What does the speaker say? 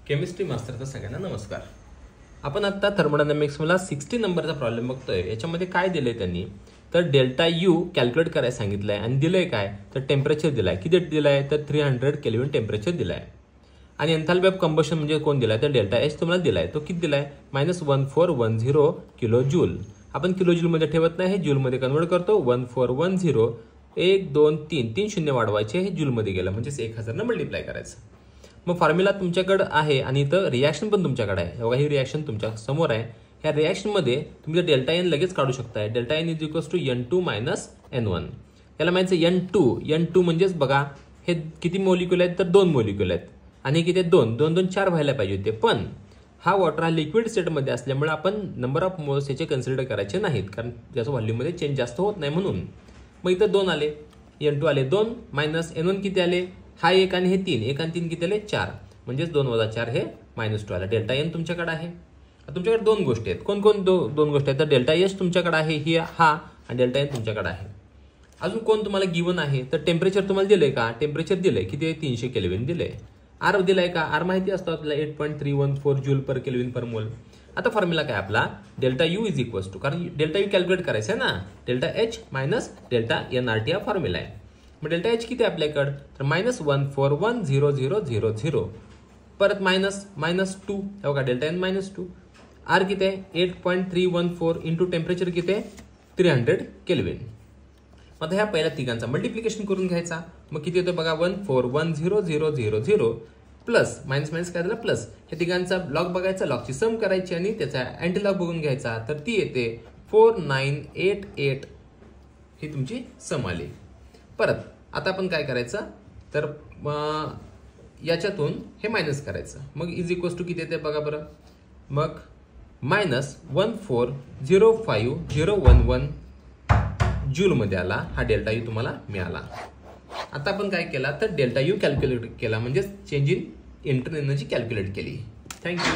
Chemistry मास्टरचा सगळ्यांना नमस्कार। आपण आता थर्मोडायनामिक्स मला 60 नंबरचा प्रॉब्लेम बघतोय। याच्यामध्ये काय दिले त्यांनी तर डेल्टा यू कॅल्क्युलेट करायला सांगितलंय आणि दिलंय काय तर टेम्परेचर दिलाय। किती दिलाय तर 300 केल्विन टेम्परेचर दिलाय आणि एन्थाल्पी ऑफ कंबशन म्हणजे कोण दिलाय तर डेल्टा एच तुम्हाला दिलाय। तो किती दिलाय -1410 किलो जूल। आपण किलो जूल मध्ये ठेवत नाही, हे जूल मध्ये कन्वर्ट करतो। 1410 1 2 3 3 शून्य वाढवायचे, हे जूल मध्ये गेलं म्हणजे 1000 ने मल्टिप्लाय करायचं। मग फॉर्म्युला तुमच्याकडे आहे आणि इथं रिॲक्शन पण तुमच्याकडे आहे। बघा ही रिॲक्शन तुमच्या समोर आहे। ह्या रिॲक्शन मध्ये तुम्ही डेल्टा एन लगेच काढू शकताय। Delta n is equals to n2 minus n1। याला माहिती आहे n2 म्हणजेच बघा हे किती मॉलिक्यूल आहेत तर 2 मॉलिक्यूल आहेत आणि किती 2 2 2 4 व्हायला पाहिजे होते, पण हा वॉटर हा लिक्विड स्टेटमध्ये असल्यामुळे आपण नंबर ऑफ मोल्स याचे कन्सिडर करायचे नाहीत, कारण त्याच्या व्हॉल्यूममध्ये चेंज जास्त होत नाही म्हणून। मग इथं 2 आले, n2 आले 2 मायनस n1 किती आले, हा 1 आणि हे 3, 1 आणि 3 किती आले 4, म्हणजेच 2 वजा 4 हे -2 आला। डेल्टा एन तुमच्याकडे आहे। तुमच्याकडे दोन गोष्टी आहेत, कोण कोण दोन गोष्टी आहेत तर डेल्टा एच तुमच्याकडे आहे ही हा आणि डेल्टा एन तुमच्याकडे आहे। अजून कोण तुम्हाला गिवन आहे तर टेम्परेचर तुम्हाला दिलंय का, टेम्परेचर दिलंय किती आहे 300 केल्विन दिलंय। आर दिलाय का, आर माहिती असतो आपल्याला 8.314 जूल पर केल्विन पर मोल। आता फॉर्म्युला काय आपला delta U is equals to, कारण डेल्टा यू कॅल्क्युलेट करायचं आहे ना, delta H minus delta NRT हा फॉर्म्युला आहे। मग डेल्टा एच किती आहे आपल्याकडे तर -141000, परत -2 बघा डेल्टा एन -2, आर किती आहे 8.314 इंटू टेम्परेचर किती आहे 300 केल्विन। आता ह्या पहिल्या तिघांचा मल्टिप्लिकेशन करून घ्यायचा, मग किती येतो बघा 141000 प्लस मायनस मायनस काय झालं प्लस, ह्या तिघांचा लॉग बघायचा, लॉगची सम करायची आणि त्याचा अँटी लॉग बघून घ्यायचा, तर ती येते 4988, ही तुमची सम आली। परत आता आपण काय करायचं तर याच्यातून हे मायनस करायचं, मग इज इक्वल्स टू किती येते बघा बरं, मग -1405,011 जूल मध्ये आला हा डेल्टा यू तुम्हाला मिळाला। आता आपण काय केला तर डेल्टा यू कॅल्क्युलेट केला, म्हणजे change in internal energy calculate केली। थँक्यू।